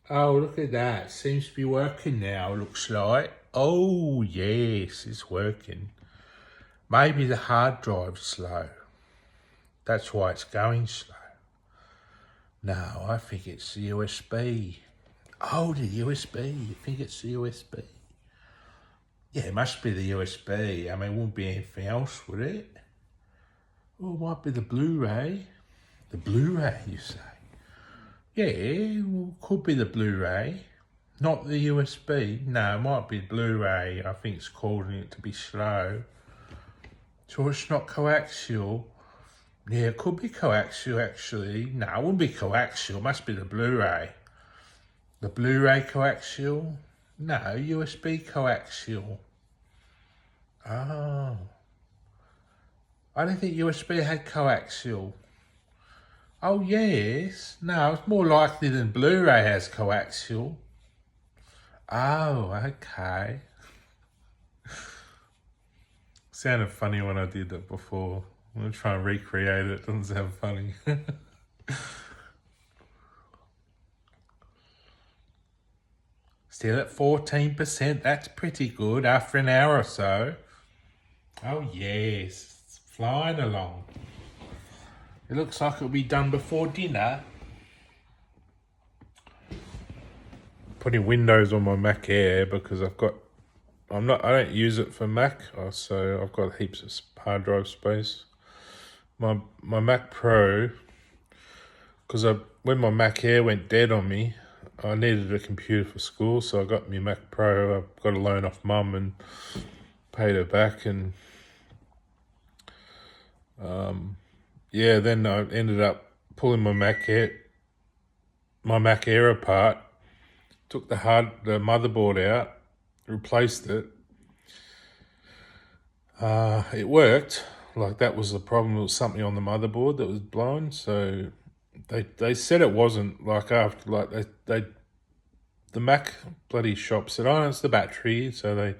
Oh, look at that. Seems to be working now, looks like. Oh, yes, it's working. Maybe the hard drive's slow. That's why it's going slow. No, I think it's the USB. Oh, the USB. You think it's the USB? Yeah, it must be the USB. I mean, it wouldn't be anything else, would it? Well, it might be the Blu-ray. The Blu-ray, you say? Yeah, well, could be the Blu-ray. Not the USB. No, it might be Blu-ray. I think it's causing it to be slow. So it's not coaxial. Yeah, it could be coaxial actually. No, it wouldn't be coaxial. It must be the Blu-ray. The Blu-ray coaxial? No, USB coaxial. Oh. I didn't think USB had coaxial. Oh, yes. No, it's more likely than Blu-ray has coaxial. Oh, okay. Sounded funny when I did that before. I'm going to try and recreate it. It doesn't sound funny. Still at 14%. That's pretty good after an hour or so. Oh, yes. It's flying along. It looks like it'll be done before dinner. Putting Windows on my Mac Air because I don't use it for Mac, so I've got heaps of hard drive space. My Mac Pro, because when my Mac Air went dead on me, I needed a computer for school, so I got my Mac Pro. I got a loan off Mum and paid her back, and then I ended up pulling my Mac Air apart, took the motherboard out, replaced it. It worked. Like, that was the problem. It was something on the motherboard that was blown. So they said it wasn't. Like, after, like, the Mac bloody shop said, "Oh, it's the battery." So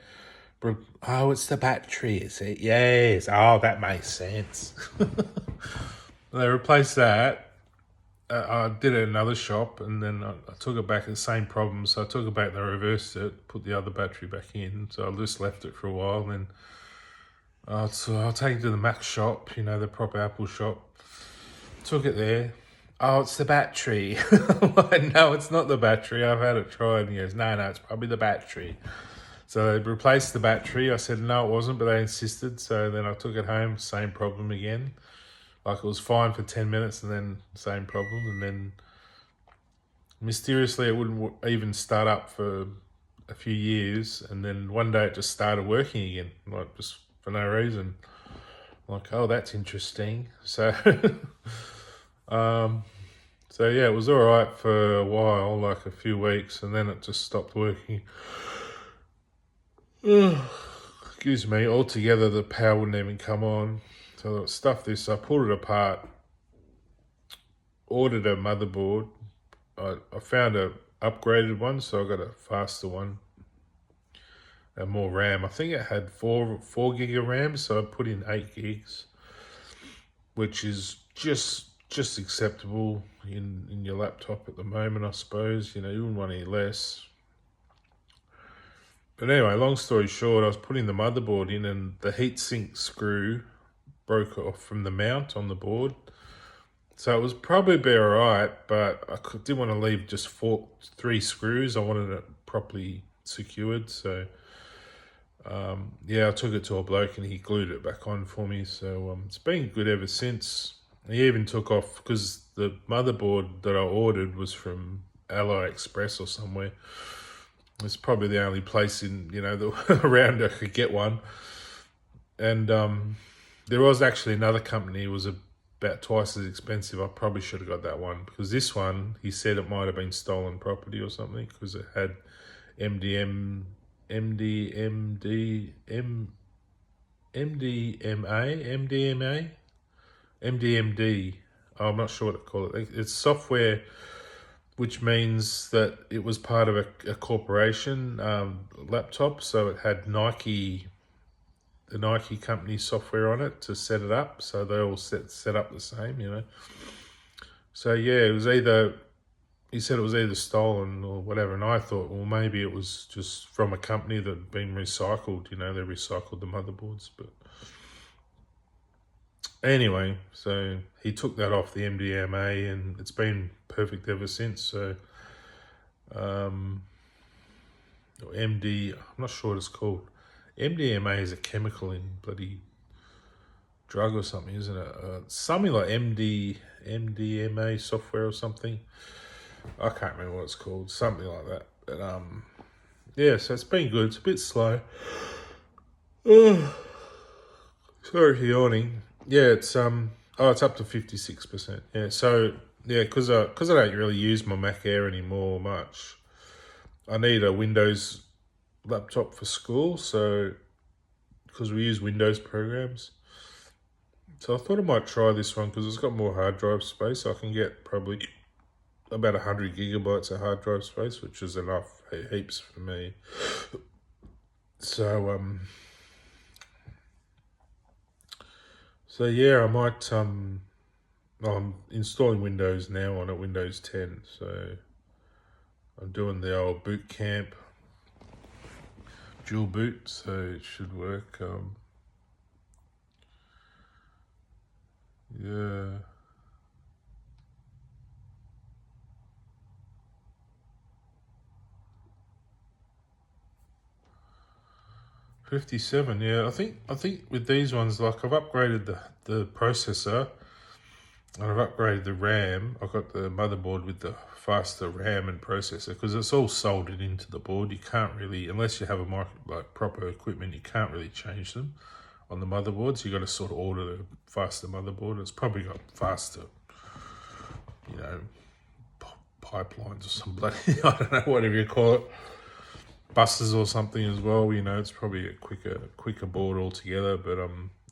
oh, it's the battery, is it? Yes. Oh, that makes sense. They replaced that. I did it at another shop, and then I took it back. The same problem. So I took it back. They reversed it, put the other battery back in. So I just left it for a while, and then so I'll take it to the Mac shop, the proper Apple shop. Took it there. Oh, it's the battery. I'm like, no, it's not the battery. I've had it tried. And he goes, no, it's probably the battery. So they replaced the battery. I said, no, it wasn't, but they insisted. So then I took it home, same problem again. Like, it was fine for 10 minutes and then same problem. And then mysteriously it wouldn't even start up for a few years. And then one day it just started working again, like, just for no reason. Like, oh, that's interesting. So, so yeah, it was all right for a while, like a few weeks, and then it just stopped working. Excuse me. Altogether, the power wouldn't even come on. So I stuffed this. I pulled it apart, ordered a motherboard. I found a upgraded one, so I got a faster one and more RAM. I think it had 4 gig of RAM, so I put in 8 gigs, which is just acceptable in your laptop at the moment, I suppose. You wouldn't want any less. But anyway, long story short, I was putting the motherboard in, and the heatsink screw broke off from the mount on the board. So it was probably all right, but I didn't want to leave just 3 screws. I wanted it properly secured. So I took it to a bloke and he glued it back on for me. So it's been good ever since. He even took off, because the motherboard that I ordered was from AliExpress or somewhere. It's probably the only place around I could get one. And there was actually another company. It was about twice as expensive. I probably should have got that one, because this one, he said it might have been stolen property or something, because it had MDMA. MDMD. Oh, I'm not sure what to call it. It's software, which means that it was part of a corporation laptop. So it had the Nike company software on it to set it up. So they all set up the same, So yeah, it was either he said it was either stolen or whatever, and I thought, well, maybe it was just from a company that had been recycled. You know, they recycled the motherboards. But anyway, so he took that off the MDMA, and it's been perfect ever since. So MD, I'm not sure what it's called. MDMA is a chemical in bloody drug or something, isn't it? Something like MDMA software or something. I can't remember what it's called. Something like that. But yeah, so it's been good. It's a bit slow. Sorry for yawning. Yeah, it's it's up to 56%. Yeah, so yeah, because I don't really use my Mac Air anymore much. I need a Windows laptop for school, so because we use Windows programs. So I thought I might try this one because it's got more hard drive space. I can get probably about 100 gigabytes of hard drive space, which is enough, heaps for me. So yeah, I might I'm installing Windows now on a Windows 10. So I'm doing the old boot camp dual boot, so it should work. Yeah. $57, yeah. I think with these ones, like I've upgraded the processor and I've upgraded the RAM. I've got the motherboard with the faster RAM and processor because it's all soldered into the board. You can't really, unless you have like proper equipment, you can't really change them on the motherboards. You got to sort of order the faster motherboard. It's probably got faster, you know, pipelines or some bloody I don't know, whatever you call it, buses or something as well. You know, it's probably a quicker board altogether. But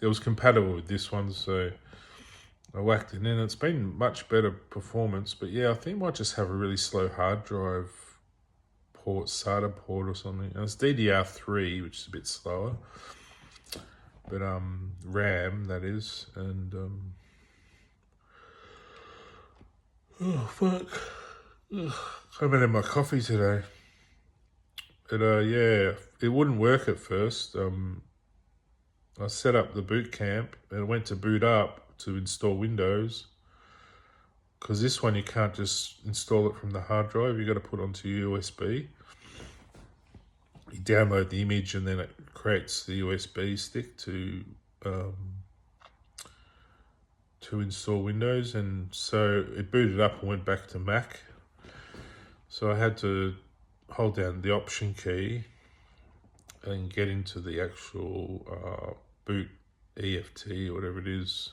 it was compatible with this one, so I whacked it in. It's been much better performance. But yeah, I think I might just have a really slow hard drive port, SATA port or something. And it's DDR3, which is a bit slower. But RAM, that is. And oh fuck, ugh, I haven't had my coffee today. But yeah, it wouldn't work at first. I set up the boot camp and it went to boot up to install Windows. Because this one you can't just install it from the hard drive. You got to put it onto USB. You download the image and then it creates the USB stick to install Windows. And so it booted up and went back to Mac. So I had to hold down the Option key and get into the actual boot EFT or whatever it is,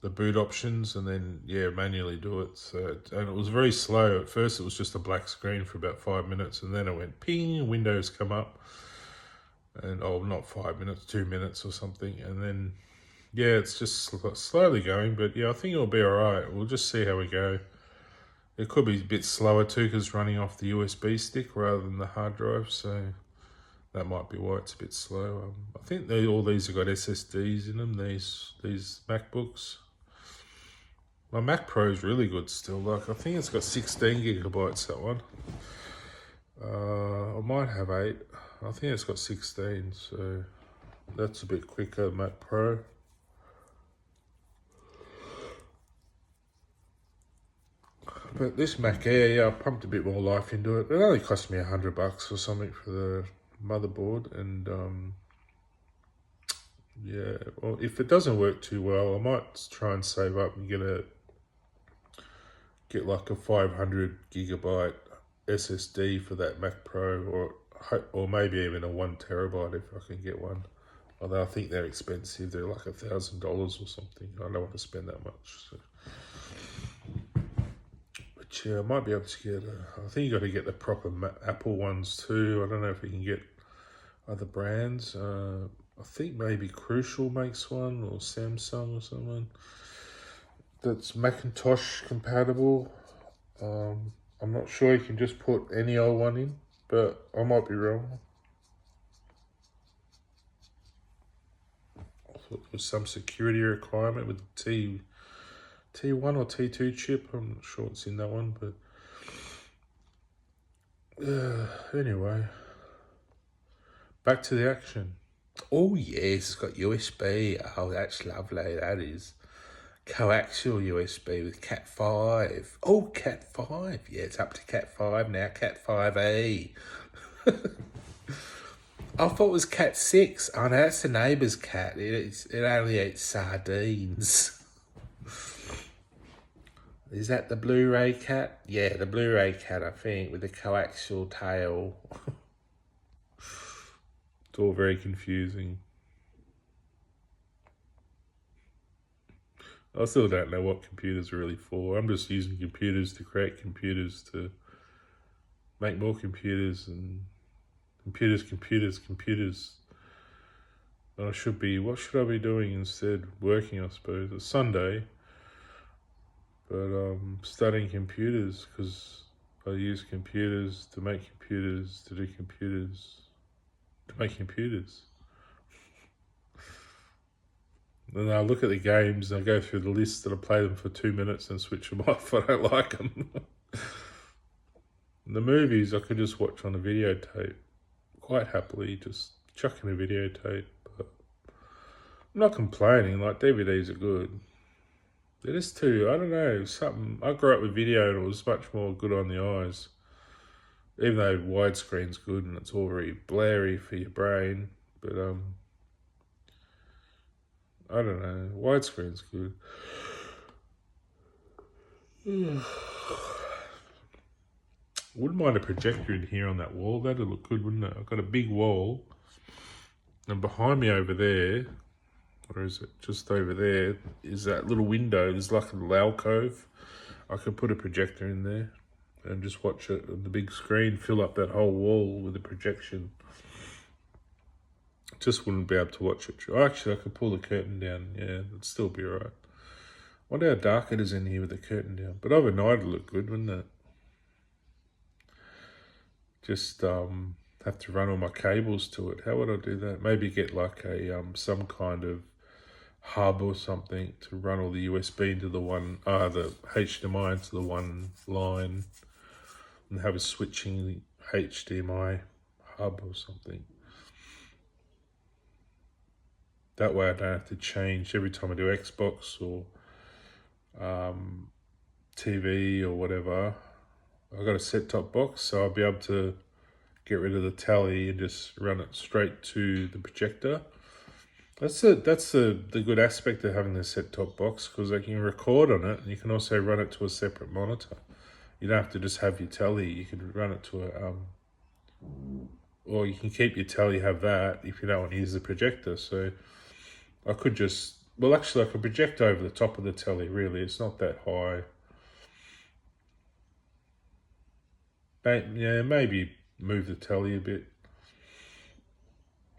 the boot options, and then yeah, manually do it. So and it was very slow. At first it was just a black screen for about 5 minutes, and then it went ping, Windows come up, and not 5 minutes, 2 minutes or something, and then yeah, it's just slowly going. But yeah, I think it'll be all right. We'll just see how we go. It could be a bit slower too because it's running off the USB stick rather than the hard drive, so that might be why it's a bit slow. I think all these have got SSDs in them, these MacBooks. My Mac Pro is really good still. Like I think it's got 16 gigabytes, that one. I might have 8. I think it's got 16, so that's a bit quicker, Mac Pro. But this Mac Air, yeah, I pumped a bit more life into it. It only cost me $100 or something for the motherboard, and yeah, well, if it doesn't work too well, I might try and save up and get like a 500 gigabyte SSD for that Mac Pro, or maybe even a 1 terabyte if I can get one. Although I think they're expensive, they're like $1,000 or something. I don't want to spend that much. So. But yeah, I might be able to get. I think you got to get the proper Apple ones too. I don't know if you can get other brands. I think maybe Crucial makes one, or Samsung or someone that's Macintosh compatible. I'm not sure you can just put any old one in, but I might be wrong. I thought there was some security requirement with the T1 or T2 chip. I'm not sure what's in that one, but Anyway, back to the action. Oh yes, it's got USB. Oh, that's lovely. That is coaxial USB with Cat 5. Oh, Cat 5. Yeah, it's up to Cat 5 now. Cat 5e. I thought it was Cat 6. Oh no, that's the neighbour's cat. It only eats sardines. Is that the Blu-ray cat? Yeah, the Blu-ray cat, I think, with the coaxial tail. It's all very confusing. I still don't know what computers are really for. I'm just using computers to create computers to make more computers and computers. And what should I be doing instead? Working, I suppose. It's Sunday, but studying computers because I use computers to make computers, to do computers, to make computers. And I look at the games and I go through the list and I play them for 2 minutes and switch them off if I don't like them. The movies I could just watch on a videotape quite happily, just chucking a videotape. But I'm not complaining, like DVDs are good. They're just too, I don't know, something. I grew up with video and it was much more good on the eyes. Even though widescreen's good and it's all very blurry for your brain. But I don't know, widescreen's good. Wouldn't mind a projector in here on that wall. That'd look good, wouldn't it? I've got a big wall. And behind me over there, or is it just over there, is that little window. There's like a little alcove. I could put a projector in there and just watch it on the big screen, fill up that whole wall with a projection. Just wouldn't be able to watch it. Actually, I could pull the curtain down. Yeah, it'd still be all right. Wonder how dark it is in here with the curtain down. But overnight it'd look good, wouldn't it? Just have to run all my cables to it. How would I do that? Maybe get like a some kind of hub or something to run all the USB into the one, the HDMI into the one line, and have a switching HDMI hub or something. That way I don't have to change every time I do Xbox or TV or whatever. I've got a set-top box, so I'll be able to get rid of the tally and just run it straight to the projector. That's the good aspect of having the set-top box, because I can record on it and you can also run it to a separate monitor. You don't have to just have your telly. You can run it to a or you can keep your telly, have that if you don't want to use the projector. So I could just, well, actually I could project over the top of the telly. Really, it's not that high. Yeah, maybe move the telly a bit.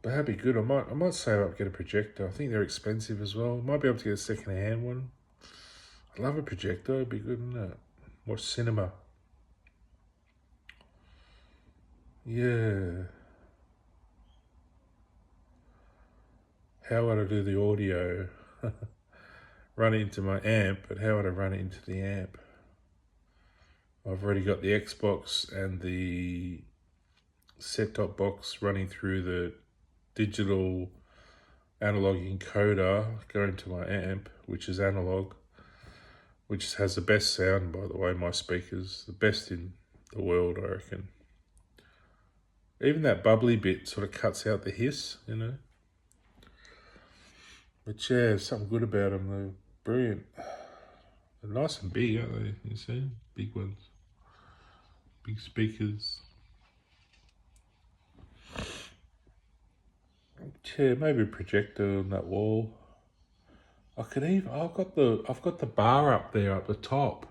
But that'd be good. I might save up and get a projector. I think they're expensive as well. Might be able to get a second-hand one. I'd love a projector. It'd be good, wouldn't it? Watch cinema. Yeah. How would I do the audio? Run it into my amp, but how would I run it into the amp? I've already got the Xbox and the set-top box running through the digital analog encoder going to my amp, which is analog, which has the best sound, by the way. My speakers, the best in the world, I reckon. Even that bubbly bit sort of cuts out the hiss, you know. But yeah, there's something good about them. They're brilliant. They're nice and big, aren't they? You see? Big ones. Big speakers. Yeah, maybe a projector on that wall. I've got the bar up there at the top.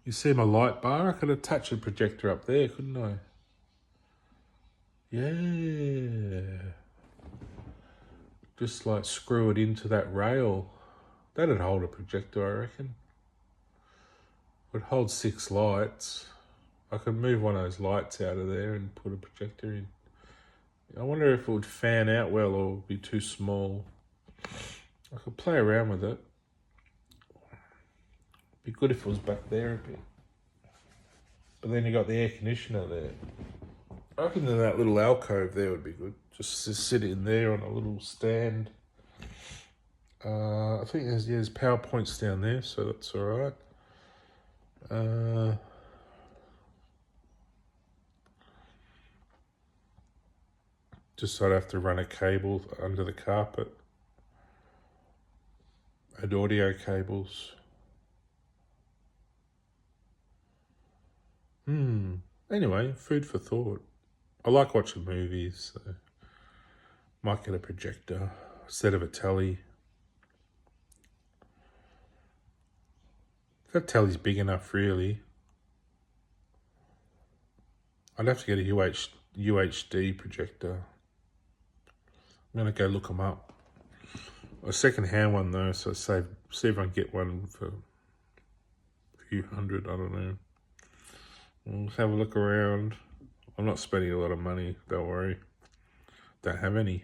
You see my light bar? I could attach a projector up there, couldn't I? Yeah. Just like screw it into that rail. That'd hold a projector, I reckon. It would hold 6 lights. I could move one of those lights out of there and put a projector in. I wonder if it would fan out well or be too small. I could play around with it. Be good if it was back there a bit. But then you got the air conditioner there. I reckon that little alcove there would be good. Just to sit in there on a little stand. I think there's PowerPoints down there, so that's all right. Just so I'd have to run a cable under the carpet. And audio cables. Anyway, food for thought. I like watching movies, so might get a projector instead of a telly. That telly's big enough, really. I'd have to get a UHD projector. I'm going to go look them up. A second-hand one, though, so see if I can get one for a few hundred, I don't know. We'll have a look around. I'm not spending a lot of money, don't worry. Don't have any.